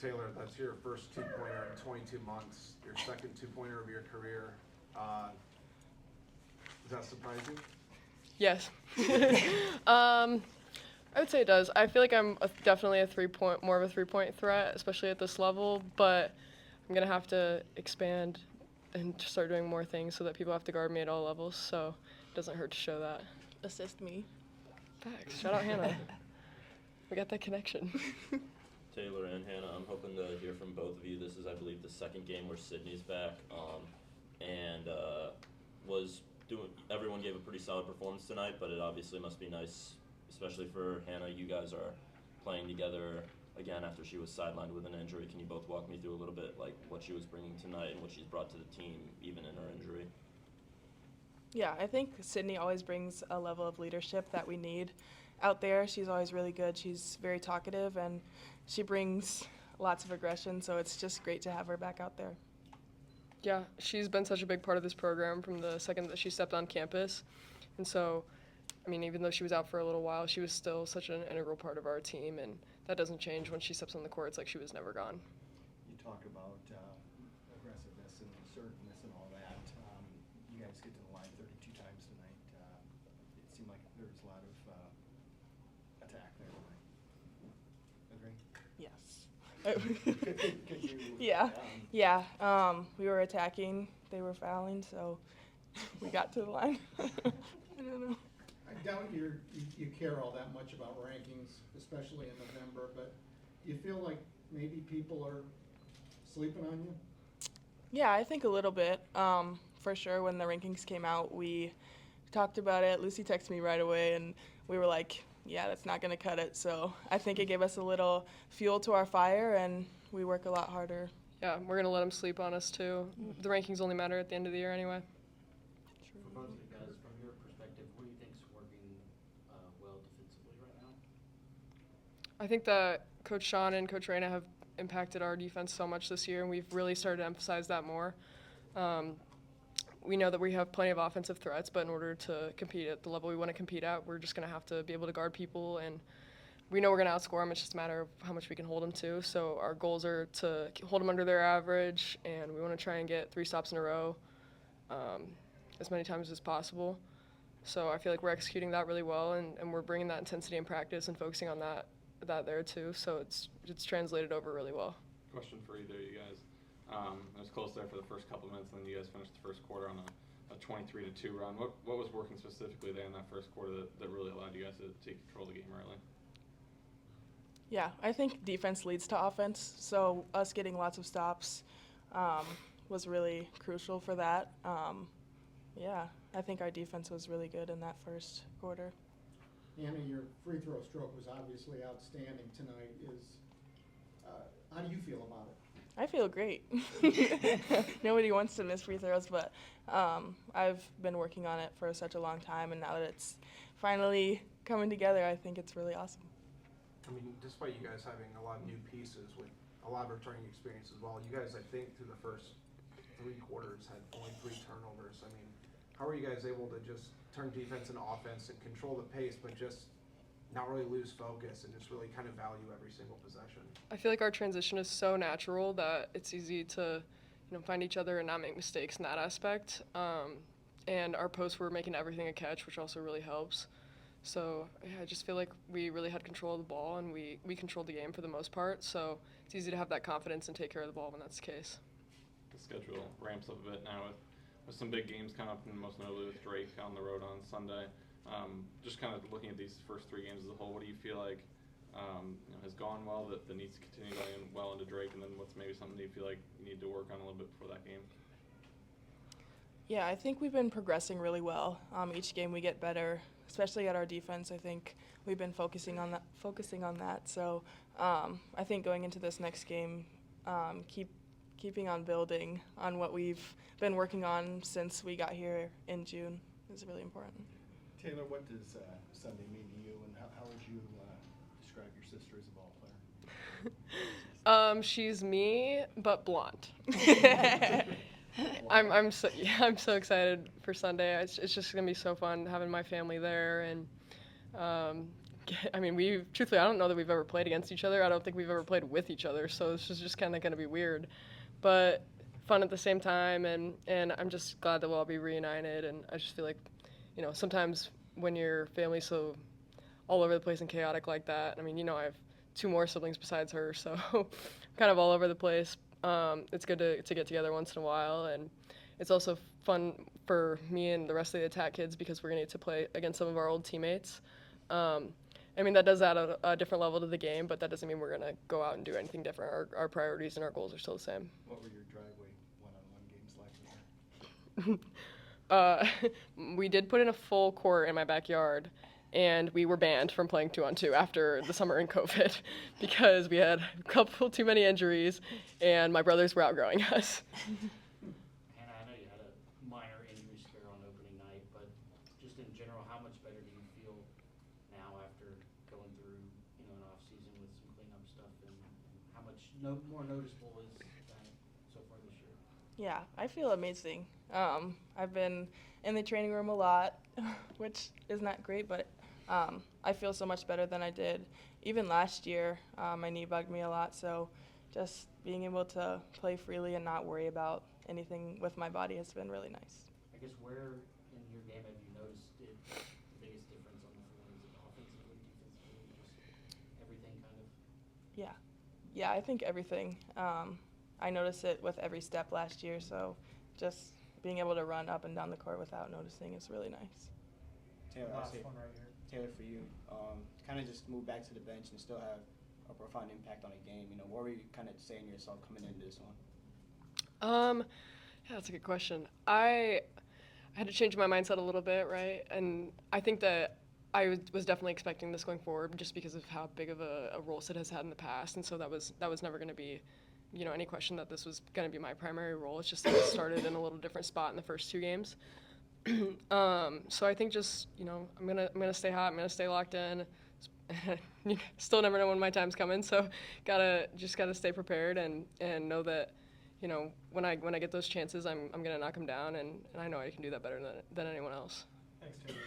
Taylor, that's your first two-pointer in 22 months, your second two-pointer of your career. Does that surprise you? Yes. I would say it does. I feel like I'm definitely more of a three-point threat, especially at this level, but I'm going to have to expand and start doing more things so that people have to guard me at all levels, so it doesn't hurt to show that. Assist me. Thanks. Shout out Hannah. We got that connection. Taylor and Hannah, I'm hoping to hear from both of you. This is, I believe, the second game where Sydney's back, and everyone gave a pretty solid performance tonight, but it obviously must be nice, especially for Hannah. You guys are playing together again after she was sidelined with an injury. Can you both walk me through a little bit, like, what she was bringing tonight and what she's brought to the team, even in her injury? Yeah, I think Sydney always brings a level of leadership that we need out there. She's always really good. She's very talkative, and she brings lots of aggression, so it's just great to have her back out there. Yeah, she's been such a big part of this program from the second that she stepped on campus. And so, I mean, even though she was out for a little while, she was still such an integral part of our team, and that doesn't change when she steps on the court. It's like she was never gone. You talk about aggressiveness and assertiveness and all that. You guys get to the line 32 times tonight. It seemed like there was a lot of attack there tonight. Agree? Yes. Could you, Yeah. We were attacking. They were fouling, so we got to the line. I don't know. I doubt you care all that much about rankings, especially in November, but do you feel like maybe people are sleeping on you? Yeah, I think a little bit. For sure, when the rankings came out, we talked about it. Lucy texted me right away, and we were like, yeah, that's not going to cut it. So I think it gave us a little fuel to our fire, and we work a lot harder. Yeah, we're going to let them sleep on us, too. The rankings only matter at the end of the year anyway. For both of you guys, from your perspective, what do you think is working well defensively right now? I think that Coach Sean and Coach Reyna have impacted our defense so much this year, and we've really started to emphasize that more. We know that we have plenty of offensive threats, but in order to compete at the level we want to compete at, we're just going to have to be able to guard people, and we know we're going to outscore them. It's just a matter of how much we can hold them to. So our goals are to hold them under their average, and we want to try and get 3 stops in a row as many times as possible. So I feel like we're executing that really well, and we're bringing that intensity in practice and focusing on that there too. So it's translated over really well. Question for either of you guys. It was close there for the first couple of minutes, and then you guys finished the first quarter on a 23-2 run. What was working specifically there in that first quarter that really allowed you guys to take control of the game early? Yeah, I think defense leads to offense, so us getting lots of stops was really crucial for that. Yeah, I think our defense was really good in that first quarter. Anna, your free throw stroke was obviously outstanding tonight. How do you feel about it? I feel great. Nobody wants to miss free throws, but I've been working on it for such a long time, and now that it's finally coming together, I think it's really awesome. I mean, despite you guys having a lot of new pieces with a lot of returning experience as well, you guys, I think, through the first 3 quarters had only 3 turnovers. I mean, how are you guys able to just turn defense into offense and control the pace, but just not really lose focus and just really kind of value every single possession? I feel like our transition is so natural that it's easy to, find each other and not make mistakes in that aspect. And our posts were making everything a catch, which also really helps. So yeah, I just feel like we really had control of the ball, and we controlled the game for the most part. So it's easy to have that confidence and take care of the ball when that's the case. The schedule ramps up a bit now with some big games coming up, and most notably with Drake on the road on Sunday. Just kind of looking at these first 3 games as a whole, what do you feel like has gone well that needs to continue going well into Drake, and then what's maybe something you feel like you need to work on a little bit before that game? Yeah, I think we've been progressing really well. Each game we get better, especially at our defense. I think we've been focusing on that. So I think going into this next game, keeping on building on what we've been working on since we got here in June is really important. Taylor, what does Sunday mean to you, and how would you describe your sister as a ball player? She's me, but blonde. I'm so excited for Sunday. It's just gonna be so fun having my family there and I mean, truthfully, I don't know that we've ever played against each other. I don't think we've ever played with each other, so this is just kind of going to be weird, but fun at the same time, and I'm just glad that we'll all be reunited, and I just feel like, sometimes when your family's so all over the place and chaotic like that, I mean, I have 2 more siblings besides her, so kind of all over the place. It's good to get together once in a while, and it's also fun for me and the rest of the attack kids because we're going to get to play against some of our old teammates. I mean, that does add a different level to the game, but that doesn't mean we're going to go out and do anything different. Our priorities and our goals are still the same. What were your driveway one-on-one games like? We did put in a full court in my backyard, and we were banned from playing 2-on-2 after the summer in COVID because we had a couple too many injuries, and my brothers were outgrowing us. Hannah, I know you had a minor injury scare on opening night, but just in general, how much better do you feel now after going through, an off season with some cleanup stuff, and how much more noticeable is that so far this year? Yeah, I feel amazing. I've been in the training room a lot, which is not great, but I feel so much better than I did. Even last year, my knee bugged me a lot, so just being able to play freely and not worry about anything with my body has been really nice. I guess where in your game have you noticed the biggest difference on the floor? Is it offensively, defensively, just everything kind of? Yeah, I think everything. I noticed it with every step last year, so just being able to run up and down the court without noticing is really nice. Taylor, Last one right here. Taylor, for you, kind of just move back to the bench and still have a profound impact on a game. What were you kind of saying to yourself coming into this one? Yeah, that's a good question. I had to change my mindset a little bit, right? And I think that I was definitely expecting this going forward just because of how big of a role Sid has had in the past, and so that was never going to be, any question that this was going to be my primary role. It's just that it started in a little different spot in the first 2 games. So I think just, I'm gonna stay hot. I'm gonna stay locked in. Still never know when my time's coming, so gotta stay prepared and know that, when I get those chances, I'm gonna knock them down, and I know I can do that better than anyone else. Thanks, Taylor.